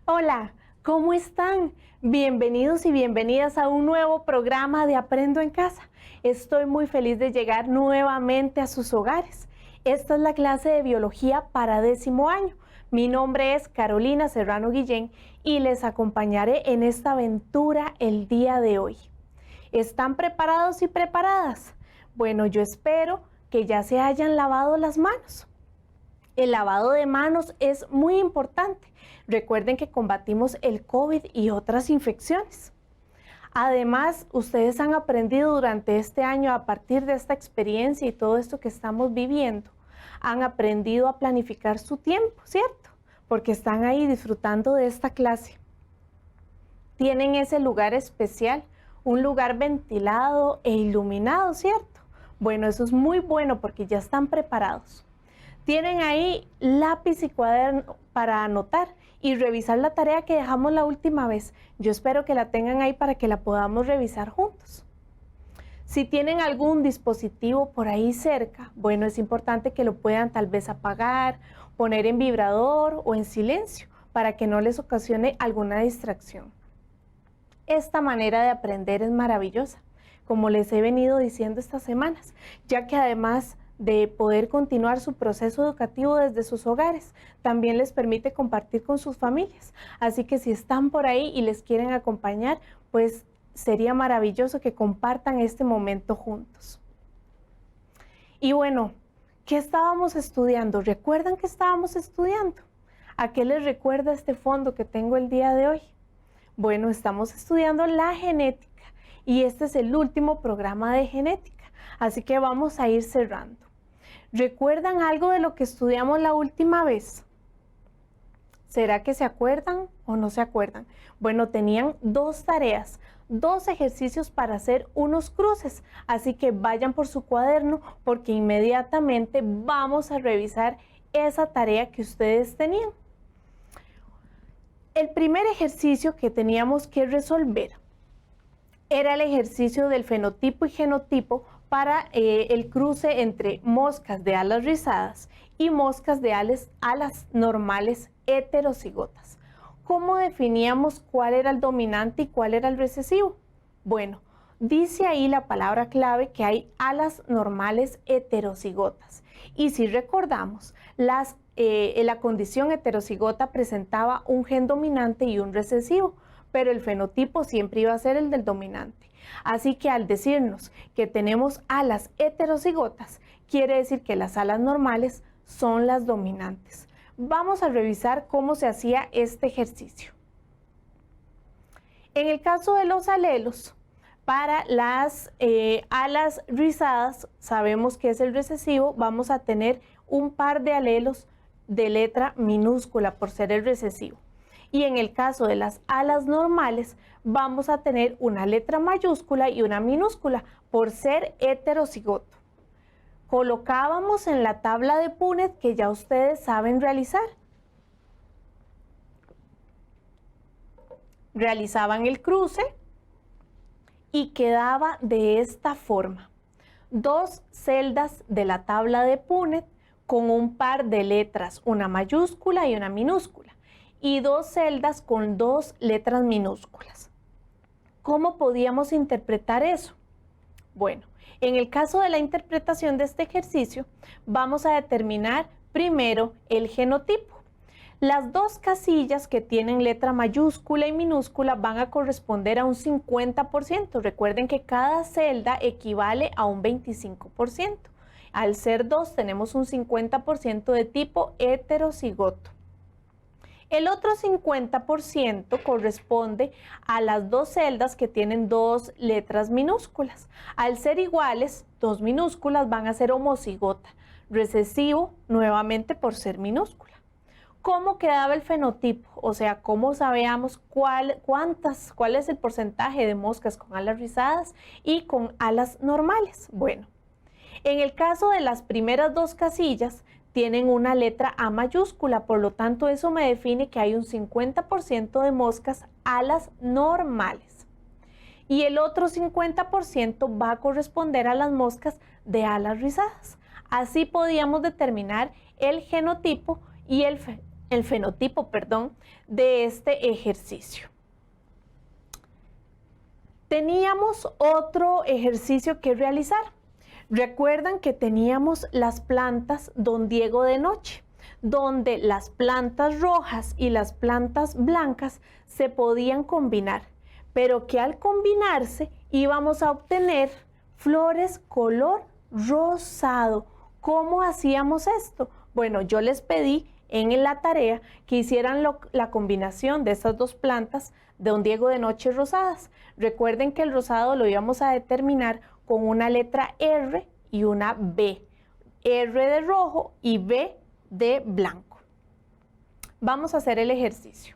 Hola, ¿cómo están? Bienvenidos y bienvenidas a un nuevo programa de Aprendo en Casa. Estoy muy feliz de llegar nuevamente a sus hogares. Esta es la clase de biología para 10º año. Mi nombre es Carolina Serrano Guillén y les acompañaré en esta aventura el día de hoy. ¿Están preparados y preparadas? Bueno, yo espero que ya se hayan lavado las manos. El lavado de manos es muy importante. Recuerden que combatimos el COVID y otras infecciones. Además, ustedes han aprendido durante este año, a partir de esta experiencia y todo esto que estamos viviendo, han aprendido a planificar su tiempo, ¿cierto? Porque están ahí disfrutando de esta clase. Tienen ese lugar especial, un lugar ventilado e iluminado, ¿cierto? Bueno, eso es muy bueno porque ya están preparados. Tienen ahí lápiz y cuaderno para anotar y revisar la tarea que dejamos la última vez. Yo espero que la tengan ahí para que la podamos revisar juntos. Si tienen algún dispositivo por ahí cerca, bueno, es importante que lo puedan tal vez apagar, poner en vibrador o en silencio para que no les ocasione alguna distracción. Esta manera de aprender es maravillosa, como les he venido diciendo estas semanas, ya que además de poder continuar su proceso educativo desde sus hogares, también les permite compartir con sus familias. Así que si están por ahí y les quieren acompañar, pues sería maravilloso que compartan este momento juntos. Y bueno, ¿qué estábamos estudiando? ¿Recuerdan que estábamos estudiando? ¿A qué les recuerda este fondo que tengo el día de hoy? Bueno, estamos estudiando la genética y este es el último programa de genética, así que vamos a ir cerrando. ¿Recuerdan algo de lo que estudiamos la última vez? ¿Será que se acuerdan o no se acuerdan? Bueno, tenían dos tareas, dos ejercicios para hacer unos cruces, así que vayan por su cuaderno porque inmediatamente vamos a revisar esa tarea que ustedes tenían. El primer ejercicio que teníamos que resolver era el ejercicio del fenotipo y genotipo para el cruce entre moscas de alas rizadas y moscas de alas normales heterocigotas. ¿Cómo definíamos cuál era el dominante y cuál era el recesivo? Bueno, dice ahí la palabra clave que hay alas normales heterocigotas. Y si recordamos, la condición heterocigota presentaba un gen dominante y un recesivo, pero el fenotipo siempre iba a ser el del dominante. Así que al decirnos que tenemos alas heterocigotas, quiere decir que las alas normales son las dominantes. Vamos a revisar cómo se hacía este ejercicio. En el caso de los alelos, para las alas rizadas, sabemos que es el recesivo, vamos a tener un par de alelos de letra minúscula por ser el recesivo. Y en el caso de las alas normales, vamos a tener una letra mayúscula y una minúscula por ser heterocigoto. Colocábamos en la tabla de Punnett que ya ustedes saben realizar. Realizaban el cruce y quedaba de esta forma. Dos celdas de la tabla de Punnett con un par de letras, una mayúscula y una minúscula, y dos celdas con dos letras minúsculas. ¿Cómo podíamos interpretar eso? Bueno, en el caso de la interpretación de este ejercicio, vamos a determinar primero el genotipo. Las dos casillas que tienen letra mayúscula y minúscula van a corresponder a un 50%. Recuerden que cada celda equivale a un 25%. Al ser dos, tenemos un 50% de tipo heterocigoto. El otro 50% corresponde a las dos celdas que tienen dos letras minúsculas. Al ser iguales, dos minúsculas van a ser homocigota, recesivo nuevamente por ser minúscula. ¿Cómo quedaba el fenotipo? O sea, ¿cómo sabíamos cuál es el porcentaje de moscas con alas rizadas y con alas normales? Bueno, en el caso de las primeras dos casillas, tienen una letra A mayúscula, por lo tanto eso me define que hay un 50% de moscas alas normales. Y el otro 50% va a corresponder a las moscas de alas rizadas. Así podíamos determinar el genotipo y el el fenotipo, perdón, de este ejercicio. Teníamos otro ejercicio que realizar. Recuerdan que teníamos las plantas Don Diego de noche, donde las plantas rojas y las plantas blancas se podían combinar, pero que al combinarse íbamos a obtener flores color rosado. ¿Cómo hacíamos esto? Bueno, yo les pedí en la tarea que hicieran la combinación de estas dos plantas de Don Diego de noche rosadas. Recuerden que el rosado lo íbamos a determinar con una letra R y una B. R de rojo y B de blanco. Vamos a hacer el ejercicio.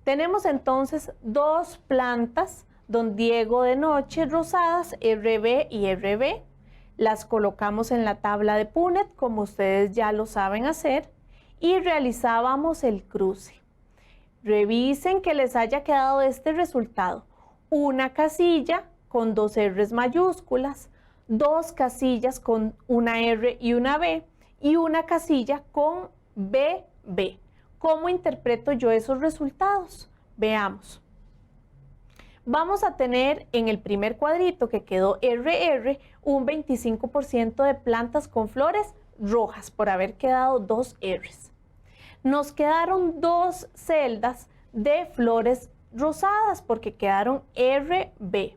Tenemos entonces dos plantas Don Diego de noche rosadas, RB y RB. Las colocamos en la tabla de Punnett, como ustedes ya lo saben hacer, y realizábamos el cruce. Revisen que les haya quedado este resultado. Una casilla con dos R's mayúsculas, dos casillas con una R y una B, y una casilla con BB. ¿Cómo interpreto yo esos resultados? Veamos. Vamos a tener en el primer cuadrito que quedó RR un 25% de plantas con flores rojas por haber quedado dos R's. Nos quedaron dos celdas de flores rosadas porque quedaron RB.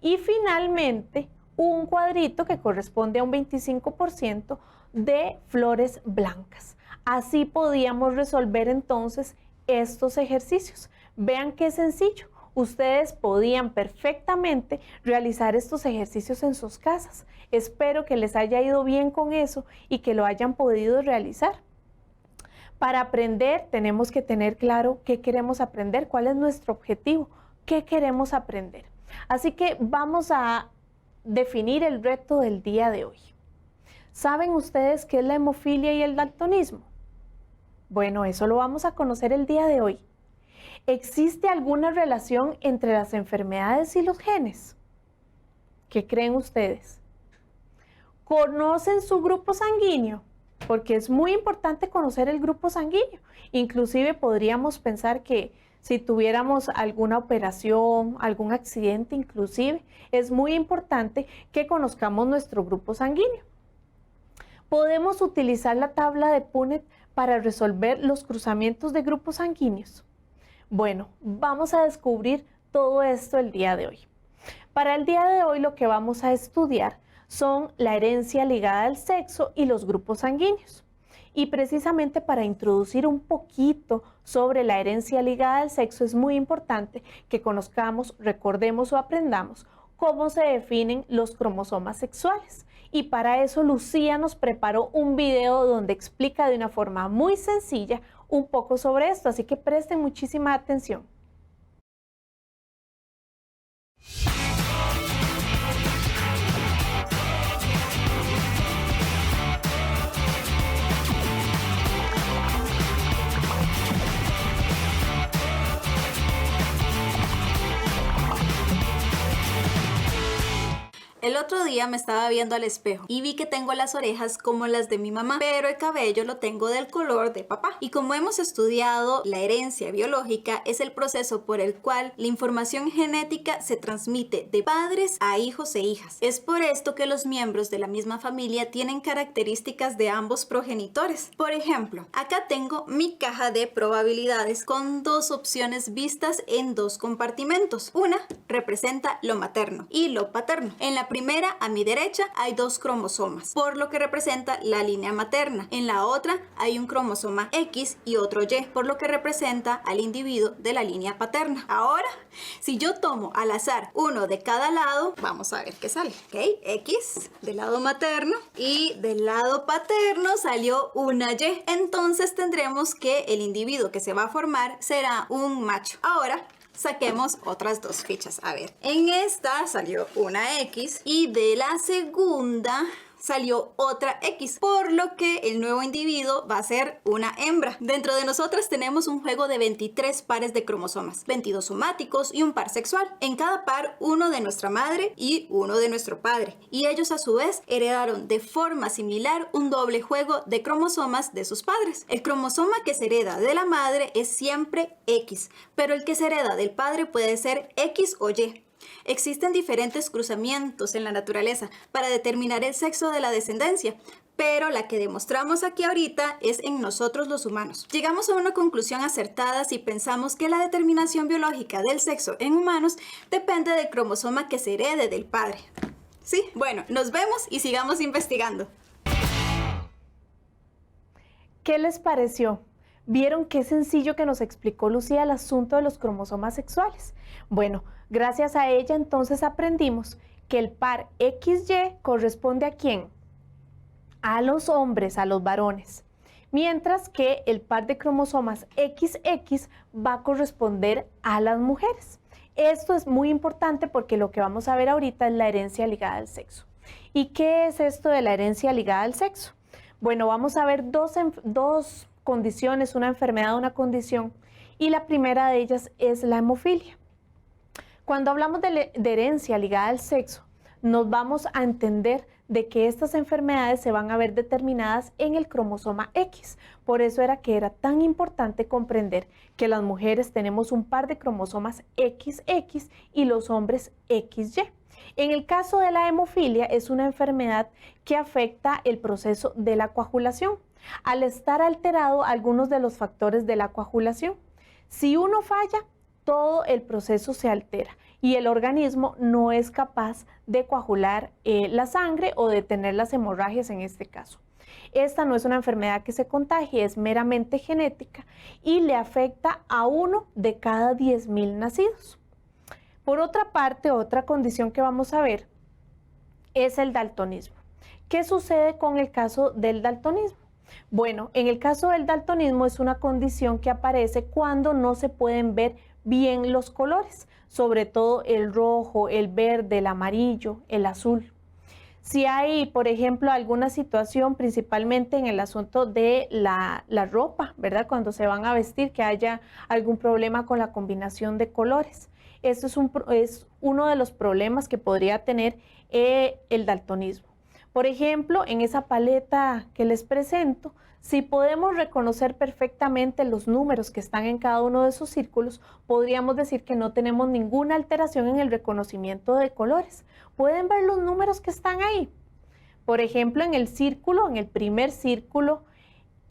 Y finalmente un cuadrito que corresponde a un 25% de flores blancas. Así podíamos resolver entonces estos ejercicios. Vean qué sencillo. Ustedes podían perfectamente realizar estos ejercicios en sus casas. Espero que les haya ido bien con eso y que lo hayan podido realizar. Para aprender tenemos que tener claro qué queremos aprender, cuál es nuestro objetivo, qué queremos aprender. Así que vamos a definir el reto del día de hoy. ¿Saben ustedes qué es la hemofilia y el daltonismo? Bueno, eso lo vamos a conocer el día de hoy. ¿Existe alguna relación entre las enfermedades y los genes? ¿Qué creen ustedes? ¿Conocen su grupo sanguíneo? Porque es muy importante conocer el grupo sanguíneo. Inclusive podríamos pensar que si tuviéramos alguna operación, algún accidente inclusive, es muy importante que conozcamos nuestro grupo sanguíneo. ¿Podemos utilizar la tabla de Punnett para resolver los cruzamientos de grupos sanguíneos? Bueno, vamos a descubrir todo esto el día de hoy. Para el día de hoy lo que vamos a estudiar son la herencia ligada al sexo y los grupos sanguíneos. Y precisamente para introducir un poquito sobre la herencia ligada al sexo es muy importante que conozcamos, recordemos o aprendamos cómo se definen los cromosomas sexuales. Y para eso Lucía nos preparó un video donde explica de una forma muy sencilla un poco sobre esto, así que presten muchísima atención. El otro día me estaba viendo al espejo y vi que tengo las orejas como las de mi mamá, pero el cabello lo tengo del color de papá. Y como hemos estudiado, la herencia biológica es el proceso por el cual la información genética se transmite de padres a hijos e hijas. Es por esto que los miembros de la misma familia tienen características de ambos progenitores. Por ejemplo, acá tengo mi caja de probabilidades con dos opciones vistas en dos compartimentos. Una representa lo materno y lo paterno. En la primera, a mi derecha, hay dos cromosomas, por lo que representa la línea materna. En la otra hay un cromosoma X y otro Y, por lo que representa al individuo de la línea paterna. Ahora, si yo tomo al azar uno de cada lado, vamos a ver qué sale. ¿Ok? X del lado materno y del lado paterno salió una Y. Entonces tendremos que el individuo que se va a formar será un macho. Ahora, saquemos otras dos fichas. A ver, en esta salió una X y de la segunda salió otra X, por lo que el nuevo individuo va a ser una hembra. Dentro de nosotras tenemos un juego de 23 pares de cromosomas, 22 somáticos y un par sexual. En cada par, uno de nuestra madre y uno de nuestro padre. Y ellos a su vez heredaron de forma similar un doble juego de cromosomas de sus padres. El cromosoma que se hereda de la madre es siempre X, pero el que se hereda del padre puede ser X o Y. Existen diferentes cruzamientos en la naturaleza para determinar el sexo de la descendencia, pero la que demostramos aquí ahorita es en nosotros los humanos. Llegamos a una conclusión acertada si pensamos que la determinación biológica del sexo en humanos depende del cromosoma que se herede del padre. Sí, bueno, nos vemos y sigamos investigando. ¿Qué les pareció? ¿Vieron qué sencillo que nos explicó Lucía el asunto de los cromosomas sexuales? Bueno, gracias a ella entonces aprendimos que el par XY corresponde ¿a quién? A los hombres, a los varones, mientras que el par de cromosomas XX va a corresponder a las mujeres. Esto es muy importante porque lo que vamos a ver ahorita es la herencia ligada al sexo. ¿Y qué es esto de la herencia ligada al sexo? Bueno, vamos a ver dos condiciones, una enfermedad, una condición, y la primera de ellas es la hemofilia. Cuando hablamos de herencia ligada al sexo, nos vamos a entender de que estas enfermedades se van a ver determinadas en el cromosoma X. Por eso era que era tan importante comprender que las mujeres tenemos un par de cromosomas XX y los hombres XY. En el caso de la hemofilia es una enfermedad que afecta el proceso de la coagulación, al estar alterado algunos de los factores de la coagulación. Si uno falla, todo el proceso se altera y el organismo no es capaz de coagular la sangre o detener las hemorragias en este caso. Esta no es una enfermedad que se contagie, es meramente genética y le afecta a 1 de cada 10.000 nacidos. Por otra parte, otra condición que vamos a ver es el daltonismo. ¿Qué sucede con el caso del daltonismo? Bueno, en el caso del daltonismo es una condición que aparece cuando no se pueden ver bien los colores, sobre todo el rojo, el verde, el amarillo, el azul. Si hay, por ejemplo, alguna situación, principalmente en el asunto de la ropa, ¿verdad? Cuando se van a vestir, que haya algún problema con la combinación de colores. Esto es uno de los problemas que podría tener el daltonismo. Por ejemplo, en esa paleta que les presento, si podemos reconocer perfectamente los números que están en cada uno de esos círculos, podríamos decir que no tenemos ninguna alteración en el reconocimiento de colores. ¿Pueden ver los números que están ahí? Por ejemplo, en el círculo, en el primer círculo,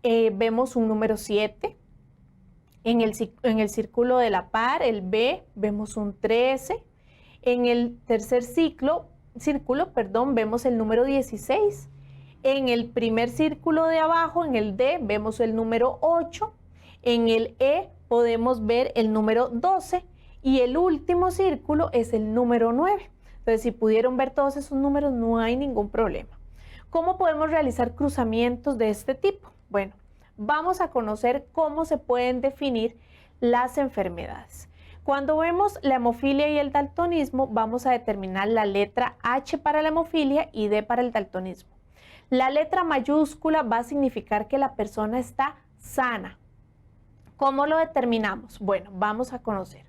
vemos un número 7. En el círculo de la par, el B, vemos un 13. En el tercer círculo, vemos el número 16. En el primer círculo de abajo, en el D, vemos el número 8. En el E podemos ver el número 12. Y el último círculo es el número 9. Entonces, si pudieron ver todos esos números, no hay ningún problema. ¿Cómo podemos realizar cruzamientos de este tipo? Bueno, vamos a conocer cómo se pueden definir las enfermedades. Cuando vemos la hemofilia y el daltonismo, vamos a determinar la letra H para la hemofilia y D para el daltonismo. La letra mayúscula va a significar que la persona está sana. ¿Cómo lo determinamos? Bueno, vamos a conocer.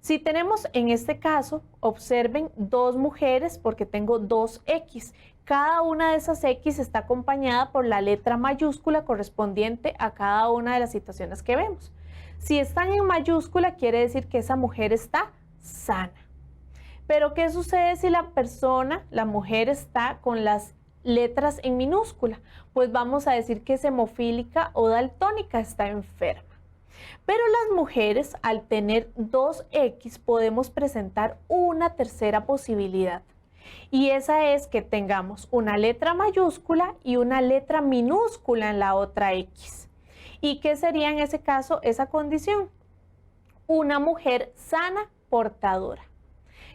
Si tenemos en este caso, observen dos mujeres porque tengo dos X. Cada una de esas X está acompañada por la letra mayúscula correspondiente a cada una de las situaciones que vemos. Si están en mayúscula, quiere decir que esa mujer está sana. Pero ¿qué sucede si la mujer está con las letras en minúscula? Pues vamos a decir que es hemofílica o daltónica, está enferma. Pero las mujeres, al tener dos X, podemos presentar una tercera posibilidad. Y esa es que tengamos una letra mayúscula y una letra minúscula en la otra X. ¿Y qué sería en ese caso esa condición? Una mujer sana portadora.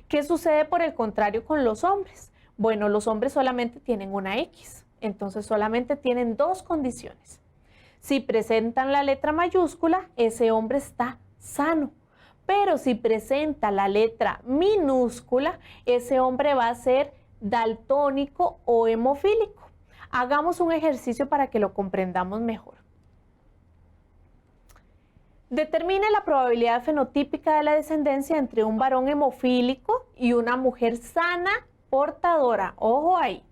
¿Qué sucede por el contrario con los hombres? Bueno, los hombres solamente tienen una X, entonces solamente tienen dos condiciones. Si presentan la letra mayúscula, ese hombre está sano. Pero si presenta la letra minúscula, ese hombre va a ser daltónico o hemofílico. Hagamos un ejercicio para que lo comprendamos mejor. Determine la probabilidad fenotípica de la descendencia entre un varón hemofílico y una mujer sana portadora. Ojo ahí.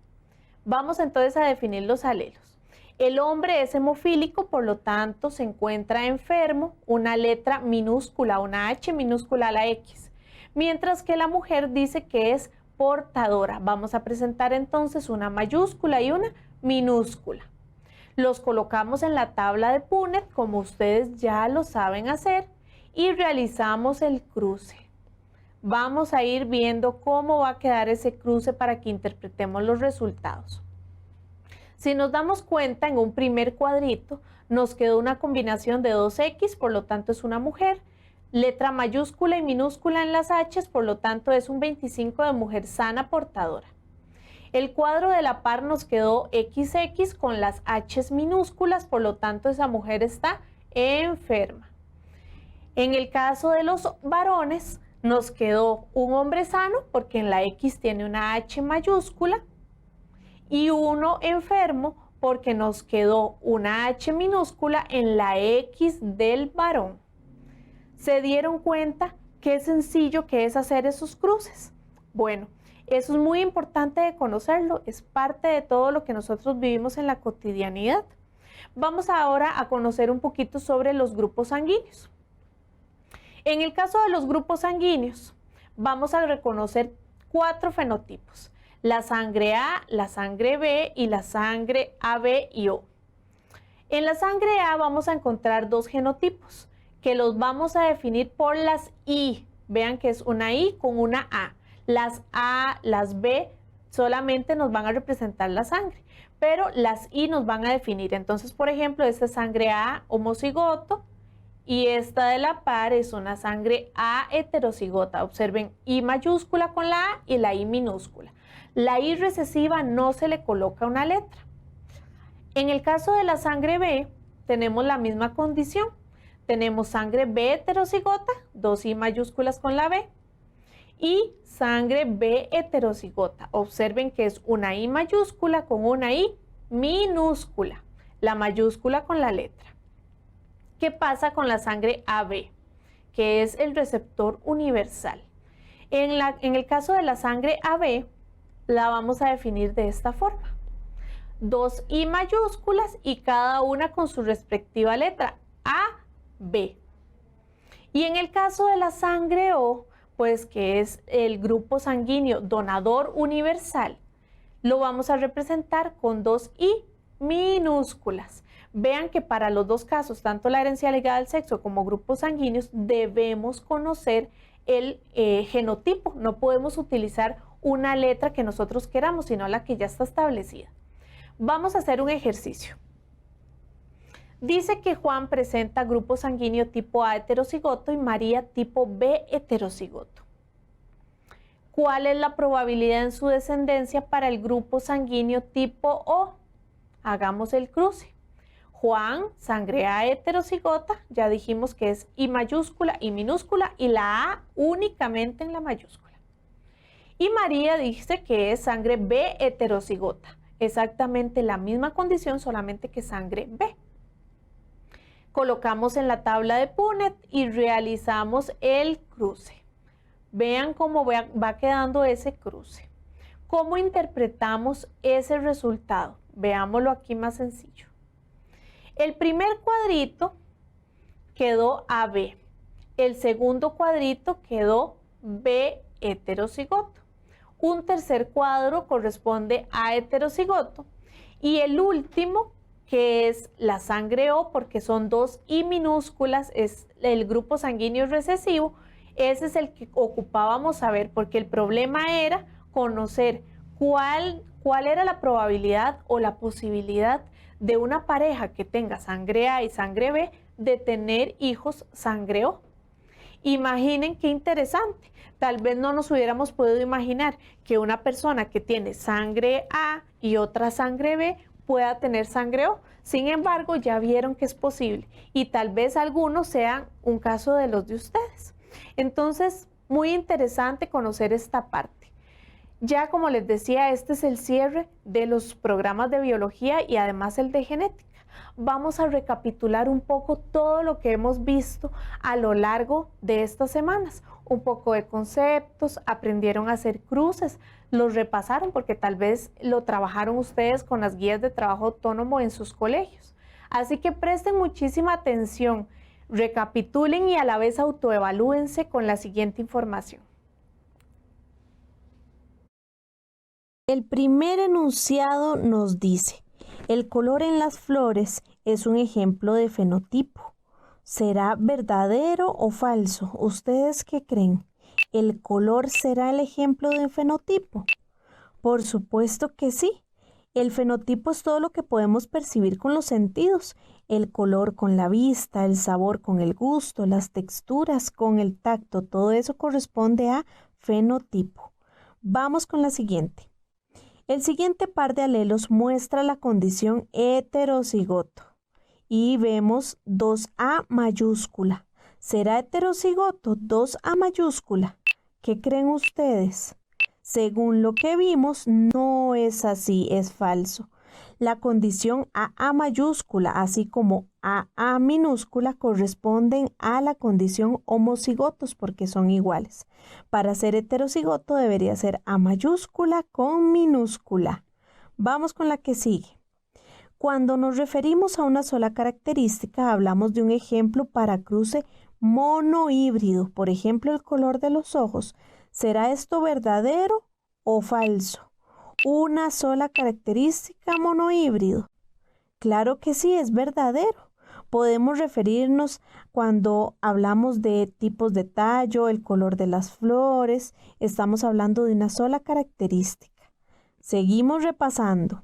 Vamos entonces a definir los alelos. El hombre es hemofílico, por lo tanto se encuentra enfermo, una letra minúscula, una H minúscula a la X. Mientras que la mujer dice que es portadora. Vamos a presentar entonces una mayúscula y una minúscula. Los colocamos en la tabla de Punnett, como ustedes ya lo saben hacer, y realizamos el cruce. Vamos a ir viendo cómo va a quedar ese cruce para que interpretemos los resultados. Si nos damos cuenta, en un primer cuadrito nos quedó una combinación de 2X, por lo tanto es una mujer, letra mayúscula y minúscula en las H's, por lo tanto es un 25 de mujer sana portadora. El cuadro de la par nos quedó XX con las H's minúsculas, por lo tanto esa mujer está enferma. En el caso de los varones nos quedó un hombre sano porque en la X tiene una H mayúscula y uno enfermo porque nos quedó una H minúscula en la X del varón. ¿Se dieron cuenta qué sencillo que es hacer esos cruces? Bueno, eso es muy importante de conocerlo, es parte de todo lo que nosotros vivimos en la cotidianidad. Vamos ahora a conocer un poquito sobre los grupos sanguíneos. En el caso de los grupos sanguíneos, vamos a reconocer 4 fenotipos: la sangre A, la sangre B y la sangre AB y O. En la sangre A vamos a encontrar 2 genotipos, que los vamos a definir por las I. Vean que es una I con una A. Las A, las B solamente nos van a representar la sangre, pero las I nos van a definir. Entonces, por ejemplo, esta es sangre A homocigoto y esta de la par es una sangre A heterocigota. Observen, I mayúscula con la A y la I minúscula. La I recesiva no se le coloca una letra. En el caso de la sangre B, tenemos la misma condición. Tenemos sangre B heterocigota, 2 I mayúsculas con la B, y sangre B heterocigota. Observen que es una I mayúscula con una I minúscula, la mayúscula con la letra. ¿Qué pasa con la sangre AB? Que es el receptor universal. En el caso de la sangre AB, la vamos a definir de esta forma: 2 I mayúsculas y cada una con su respectiva letra, A, B. Y en el caso de la sangre O, pues que es el grupo sanguíneo donador universal, lo vamos a representar con 2 I minúsculas. Vean que para los dos casos, tanto la herencia ligada al sexo como grupos sanguíneos, debemos conocer el genotipo. No podemos utilizar una letra que nosotros queramos, sino la que ya está establecida. Vamos a hacer un ejercicio. Dice que Juan presenta grupo sanguíneo tipo A heterocigoto y María tipo B heterocigoto. ¿Cuál es la probabilidad en su descendencia para el grupo sanguíneo tipo O? Hagamos el cruce. Juan, sangre A heterocigota, ya dijimos que es I mayúscula, I minúscula y la A únicamente en la mayúscula. Y María dice que es sangre B heterocigota, exactamente la misma condición, solamente que sangre B. Colocamos en la tabla de Punnett y realizamos el cruce. Vean cómo va quedando ese cruce. ¿Cómo interpretamos ese resultado? Veámoslo aquí más sencillo. El primer cuadrito quedó AB. El segundo cuadrito quedó B heterocigoto. Un tercer cuadro corresponde a heterocigoto. Y el último, que es la sangre O, porque son 2 I minúsculas, es el grupo sanguíneo recesivo. Ese es el que ocupábamos saber, porque el problema era conocer cuál era la probabilidad o la posibilidad de una pareja que tenga sangre A y sangre B de tener hijos sangre O. Imaginen qué interesante. Tal vez no nos hubiéramos podido imaginar que una persona que tiene sangre A y otra sangre B pueda tener sangre O. Sin embargo, ya vieron que es posible y tal vez algunos sean un caso de los de ustedes. Entonces, muy interesante conocer esta parte. Ya como les decía, este es el cierre de los programas de biología y además el de genética. Vamos a recapitular un poco todo lo que hemos visto a lo largo de estas semanas. Un poco de conceptos, aprendieron a hacer cruces, los repasaron porque tal vez lo trabajaron ustedes con las guías de trabajo autónomo en sus colegios. Así que presten muchísima atención, recapitulen y a la vez autoevalúense con la siguiente información. El primer enunciado nos dice: el color en las flores es un ejemplo de fenotipo. ¿Será verdadero o falso? ¿Ustedes qué creen? ¿El color será el ejemplo de fenotipo? Por supuesto que sí. El fenotipo es todo lo que podemos percibir con los sentidos. El color con la vista, el sabor con el gusto, las texturas con el tacto, todo eso corresponde a fenotipo. Vamos con la siguiente. El siguiente par de alelos muestra la condición heterocigoto y vemos 2A mayúscula. ¿Será heterocigoto 2A mayúscula? ¿Qué creen ustedes? Según lo que vimos, no es así, es falso. La condición AA mayúscula, así como AA minúscula, corresponden a la condición homocigotos porque son iguales. Para ser heterocigoto debería ser A mayúscula con minúscula. Vamos con la que sigue. Cuando nos referimos a una sola característica, hablamos de un ejemplo para cruce monohíbrido. Por ejemplo, el color de los ojos. ¿Será esto verdadero o falso? ¿Una sola característica monohíbrido? Claro que sí, es verdadero. Podemos referirnos cuando hablamos de tipos de tallo, el color de las flores. Estamos hablando de una sola característica. Seguimos repasando.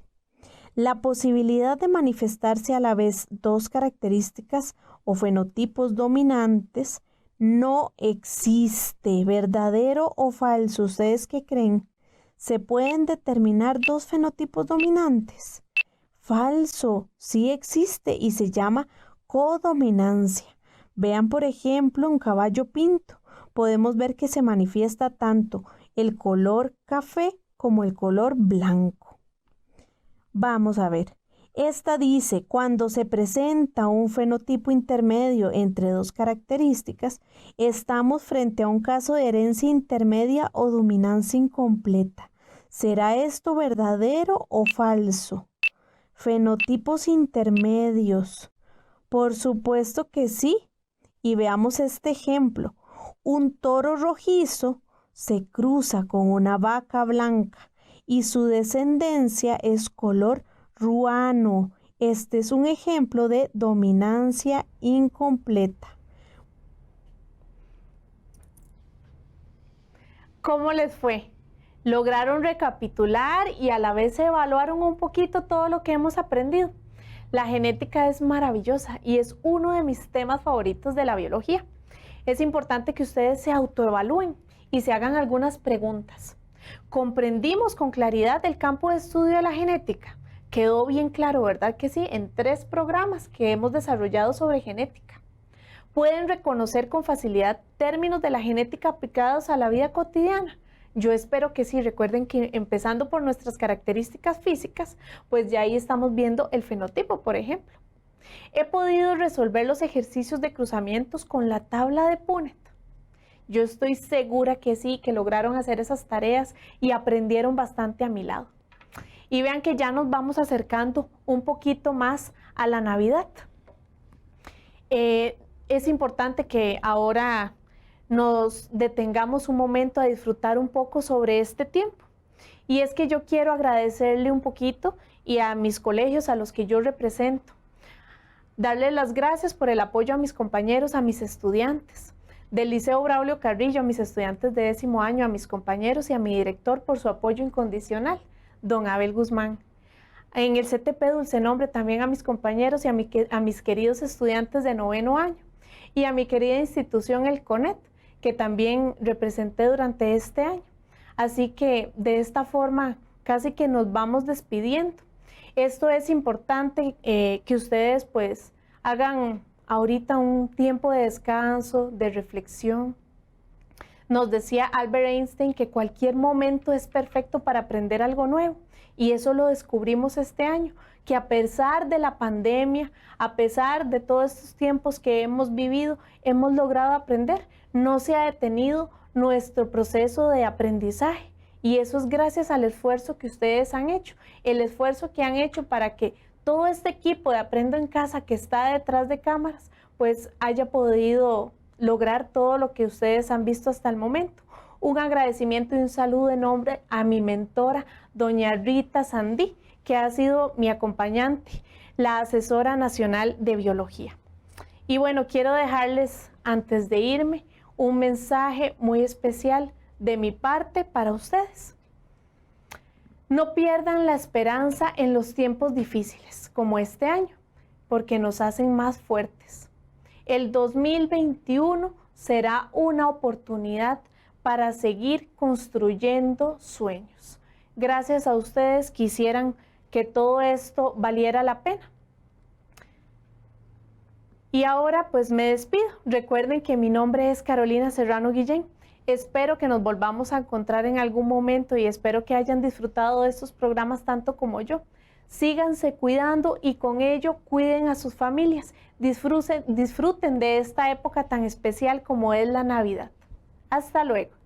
La posibilidad de manifestarse a la vez dos características o fenotipos dominantes no existe. ¿Verdadero o falso? ¿Ustedes qué creen? ¿Se pueden determinar dos fenotipos dominantes? Falso, sí existe y se llama codominancia. Vean, por ejemplo, un caballo pinto. Podemos ver que se manifiesta tanto el color café como el color blanco. Vamos a ver. Esta dice, cuando se presenta un fenotipo intermedio entre dos características, estamos frente a un caso de herencia intermedia o dominancia incompleta. ¿Será esto verdadero o falso? Fenotipos intermedios. Por supuesto que sí. Y veamos este ejemplo. Un toro rojizo se cruza con una vaca blanca y su descendencia es color ruano. Este es un ejemplo de dominancia incompleta. ¿Cómo les fue? ¿Lograron recapitular y a la vez evaluaron un poquito todo lo que hemos aprendido? La genética es maravillosa y es uno de mis temas favoritos de la biología. Es importante que ustedes se autoevalúen y se hagan algunas preguntas. ¿Comprendimos con claridad el campo de estudio de la genética? Quedó bien claro, ¿verdad que sí? En 3 programas que hemos desarrollado sobre genética. ¿Pueden reconocer con facilidad términos de la genética aplicados a la vida cotidiana? Yo espero que sí. Recuerden que empezando por nuestras características físicas, pues ya ahí estamos viendo el fenotipo, por ejemplo. He podido resolver los ejercicios de cruzamientos con la tabla de Punnett. Yo estoy segura que sí, que lograron hacer esas tareas y aprendieron bastante a mi lado. Y vean que ya nos vamos acercando un poquito más a la Navidad. Es importante que ahora nos detengamos un momento a disfrutar un poco sobre este tiempo. Y es que yo quiero agradecerle un poquito y a mis colegios a los que yo represento. Darle las gracias por el apoyo a mis compañeros, a mis estudiantes. Del Liceo Braulio Carrillo, a mis estudiantes de 10º año, a mis compañeros y a mi director por su apoyo incondicional, don Abel Guzmán. En el CTP Dulce Nombre también a mis compañeros y a mis queridos estudiantes de 9º año. Y a mi querida institución, el CONET, que también representé durante este año. Así que de esta forma casi que nos vamos despidiendo. Esto es importante que ustedes pues hagan ahorita un tiempo de descanso, de reflexión, Nos decía Albert Einstein que cualquier momento es perfecto para aprender algo nuevo. Y eso lo descubrimos este año, que a pesar de la pandemia, a pesar de todos estos tiempos que hemos vivido, hemos logrado aprender. No se ha detenido nuestro proceso de aprendizaje. Y eso es gracias al esfuerzo que ustedes han hecho, el esfuerzo que han hecho para que todo este equipo de Aprendo en Casa que está detrás de cámaras, pues haya podido lograr todo lo que ustedes han visto hasta el momento. Un agradecimiento y un saludo en nombre a mi mentora, doña Rita Sandí, que ha sido mi acompañante, la asesora nacional de biología. Y bueno, quiero dejarles, antes de irme, un mensaje muy especial de mi parte para ustedes. No pierdan la esperanza en los tiempos difíciles, como este año, porque nos hacen más fuertes. El 2021 será una oportunidad para seguir construyendo sueños. Gracias a ustedes quisieran que todo esto valiera la pena. Y ahora pues me despido. Recuerden que mi nombre es Carolina Serrano Guillén. Espero que nos volvamos a encontrar en algún momento y espero que hayan disfrutado de estos programas tanto como yo. Síganse cuidando y con ello cuiden a sus familias. Disfruten de esta época tan especial como es la Navidad. Hasta luego.